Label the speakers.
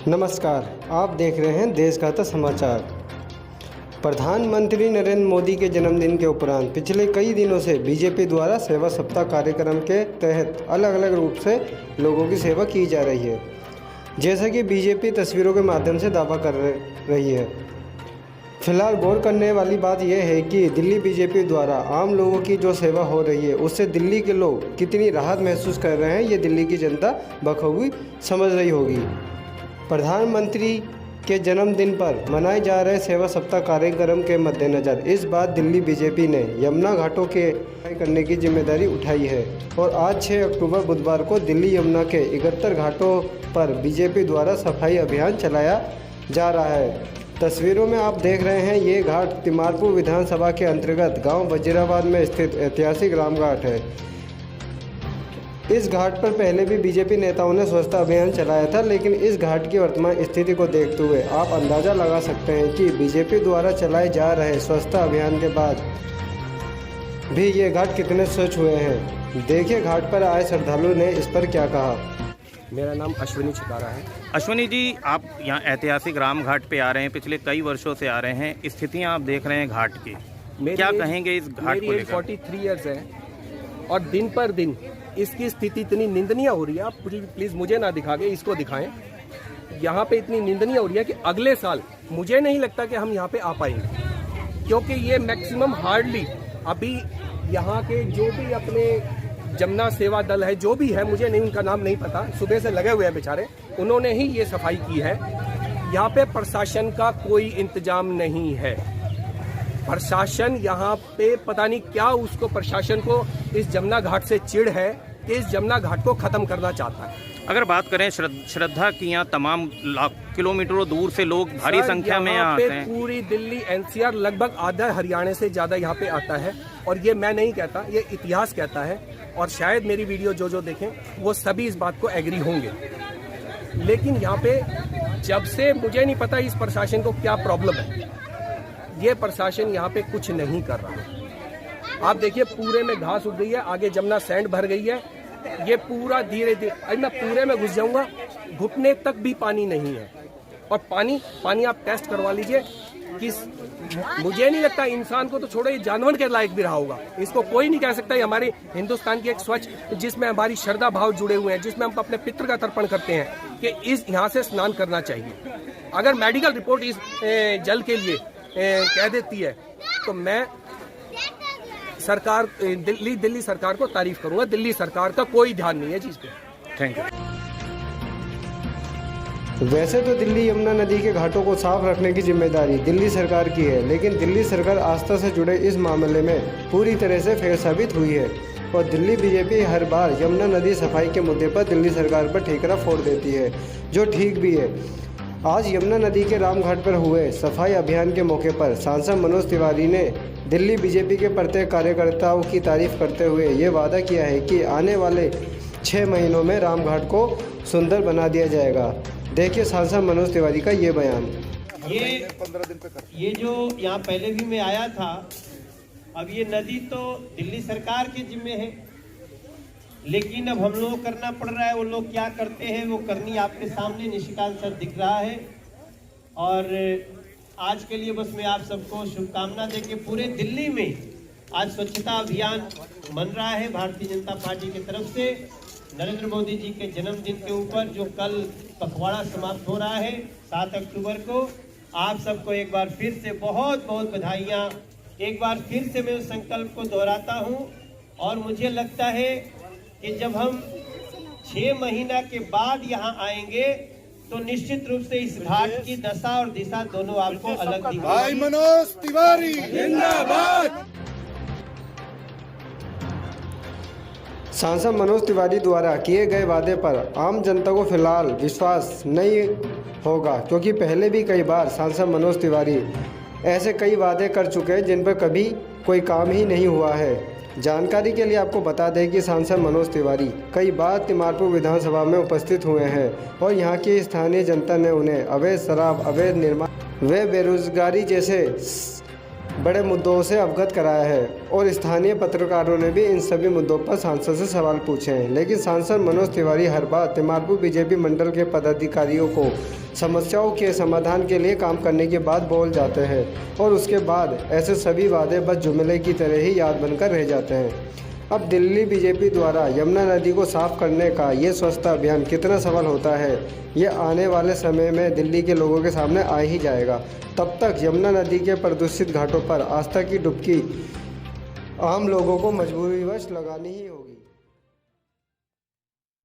Speaker 1: नमस्कार, आप देख रहे हैं देशगाथा समाचार। प्रधानमंत्री नरेंद्र मोदी के जन्मदिन के उपरांत पिछले कई दिनों से बीजेपी द्वारा सेवा सप्ताह कार्यक्रम के तहत अलग अलग रूप से लोगों की सेवा की जा रही है। जैसा कि बीजेपी तस्वीरों के माध्यम से दावा कर रही है। फिलहाल गौर करने वाली बात यह है कि दिल्ली बीजेपी द्वारा आम लोगों की जो सेवा हो रही है उससे दिल्ली के लोग कितनी राहत महसूस कर रहे हैं, ये दिल्ली की जनता बखूबी समझ रही होगी। प्रधानमंत्री के जन्मदिन पर मनाए जा रहे सेवा सप्ताह कार्यक्रम के मद्देनज़र इस बार दिल्ली बीजेपी ने यमुना घाटों के सफाई करने की जिम्मेदारी उठाई है और आज 6 अक्टूबर बुधवार को दिल्ली यमुना के 71 घाटों पर बीजेपी द्वारा सफाई अभियान चलाया जा रहा है। तस्वीरों में आप देख रहे हैं, ये घाट तिमारपुर विधानसभा के अंतर्गत गांव वजीराबाद में स्थित ऐतिहासिक राम घाट है। इस घाट पर पहले भी बीजेपी नेताओं ने स्वच्छता अभियान चलाया था, लेकिन इस घाट की वर्तमान स्थिति को देखते हुए आप अंदाज़ा लगा सकते हैं कि बीजेपी द्वारा चलाए जा रहे स्वच्छता अभियान के बाद भी ये घाट कितने स्वच्छ हुए हैं। देखिए घाट पर आए श्रद्धालु ने इस पर क्या कहा।
Speaker 2: मेरा नाम अश्विनी छिकारा है।
Speaker 3: अश्विनी जी, आप यहाँ ऐतिहासिक राम घाट पे आ रहे हैं, पिछले कई वर्षों से आ रहे हैं, स्थितियाँ आप देख रहे हैं घाट की, क्या कहेंगे इस घाट को लेकर?
Speaker 2: 43 इयर्स है और दिन पर दिन इसकी स्थिति इतनी निंदनीय हो रही है। आप प्लीज़ मुझे ना दिखा के इसको दिखाएं। यहाँ पे इतनी निंदनीय हो रही है कि अगले साल मुझे नहीं लगता कि हम यहाँ पे आ पाएंगे, क्योंकि ये मैक्सिमम हार्डली अभी यहाँ के जो भी अपने जमुना सेवा दल है, जो भी है, मुझे नहीं उनका नाम नहीं पता, सुबह से लगे हुए हैं बेचारे, उन्होंने ही ये सफाई की है। यहाँ पे प्रशासन का कोई इंतजाम नहीं है। प्रशासन यहाँ पे पता नहीं क्या, उसको प्रशासन को इस जमुना घाट से चिढ़ है कि इस जमुना घाट को खत्म करना चाहता है।
Speaker 3: अगर बात करें श्रद्धा की, यहाँ तमाम किलोमीटरों दूर से लोग भारी संख्या में यहाँ आते हैं।
Speaker 2: पूरी दिल्ली एनसीआर लगभग आधा हरियाणा से ज्यादा यहाँ पे आता है और ये मैं नहीं कहता, ये इतिहास कहता है और शायद मेरी वीडियो जो देखें वो सभी इस बात को एग्री होंगे। लेकिन यहाँ पे जब से मुझे नहीं पता इस प्रशासन को क्या प्रॉब्लम है, ये प्रशासन यहाँ पे कुछ नहीं कर रहा। आप देखिए पूरे में घास उग गई है, आगे जमुना सैंड भर गई है, ये पूरा धीरे धीरे, अरे मैं पूरे में घुस जाऊंगा, घुटने तक भी पानी नहीं है। और पानी आप टेस्ट करवा लीजिए कि मुझे नहीं लगता इंसान को तो छोड़ो, ये जानवर के लायक भी रहा होगा। इसको कोई नहीं कह सकता। ये हमारे हिंदुस्तान की एक स्वच्छ, जिसमें हमारी श्रद्धा भाव जुड़े हुए हैं, जिसमें हम अपने पितृ का तर्पण करते हैं कि इस यहाँ से स्नान करना चाहिए। अगर मेडिकल रिपोर्ट इस जल के लिए कह देती है तो मैं सरकार, दिल्ली सरकार को तारीफ करूंगा। दिल्ली सरकार का कोई ध्यान नहीं है चीज पे।
Speaker 3: Thank you.
Speaker 1: वैसे तो दिल्ली यमुना नदी के घाटों को साफ रखने की जिम्मेदारी दिल्ली सरकार की है, लेकिन दिल्ली सरकार आस्था से जुड़े इस मामले में पूरी तरह से फेल साबित हुई है और दिल्ली बीजेपी हर बार यमुना नदी सफाई के मुद्दे पर दिल्ली सरकार पर ठीकरा फोड़ देती है, जो ठीक भी है। आज यमुना नदी के रामघाट पर हुए सफाई अभियान के मौके पर सांसद मनोज तिवारी ने दिल्ली बीजेपी के प्रत्येक कार्यकर्ताओं की तारीफ करते हुए ये वादा किया है कि आने वाले 6 महीनों में रामघाट को सुंदर बना दिया जाएगा। देखिए सांसद मनोज तिवारी का ये बयान।
Speaker 4: ये जो यहाँ पहले भी मैं आया था, अब ये नदी तो दिल्ली सरकार के जिम्मे है, लेकिन अब हम लोग करना पड़ रहा है। वो लोग क्या करते हैं वो करनी आपके सामने निशिकांत सर दिख रहा है। और आज के लिए बस मैं आप सबको शुभकामना देके, पूरे दिल्ली में आज स्वच्छता अभियान मन रहा है भारतीय जनता पार्टी की तरफ से। नरेंद्र मोदी जी के जन्मदिन के ऊपर जो कल पखवाड़ा समाप्त हो रहा है 7 अक्टूबर को, आप सबको एक बार फिर से बहुत बहुत बधाइयाँ। एक बार फिर से मैं उस संकल्प को दोहराता हूँ और मुझे लगता है कि जब हम 6 महीना के बाद यहाँ आएंगे तो निश्चित रूप से इस घाट की दशा और दिशा दोनों आपको अलग दिखेगी।
Speaker 5: भाई मनोज तिवारी जिंदाबाद।
Speaker 1: सांसद मनोज तिवारी द्वारा किए गए वादे पर आम जनता को फिलहाल विश्वास नहीं होगा, क्योंकि पहले भी कई बार सांसद मनोज तिवारी ऐसे कई वादे कर चुके हैं जिन पर कभी कोई काम ही नहीं हुआ है। जानकारी के लिए आपको बता दें कि सांसद मनोज तिवारी कई बार तिमारपुर विधानसभा में उपस्थित हुए हैं और यहाँ की स्थानीय जनता ने उन्हें अवैध शराब, अवैध निर्माण व बेरोजगारी जैसे बड़े मुद्दों से अवगत कराया है और स्थानीय पत्रकारों ने भी इन सभी मुद्दों पर सांसद से सवाल पूछे हैं। लेकिन सांसद मनोज तिवारी हर बार तिमारपुर बीजेपी मंडल के पदाधिकारियों को समस्याओं के समाधान के लिए काम करने की बात बोल जाते हैं और उसके बाद ऐसे सभी वादे बस जुमले की तरह ही याद बनकर रह जाते हैं। अब दिल्ली बीजेपी द्वारा यमुना नदी को साफ करने का ये स्वच्छता अभियान कितना सफल होता है, ये आने वाले समय में दिल्ली के लोगों के सामने आ ही जाएगा। तब तक यमुना नदी के प्रदूषित घाटों पर आस्था की डुबकी आम लोगों को मजबूरीवश लगानी ही होगी।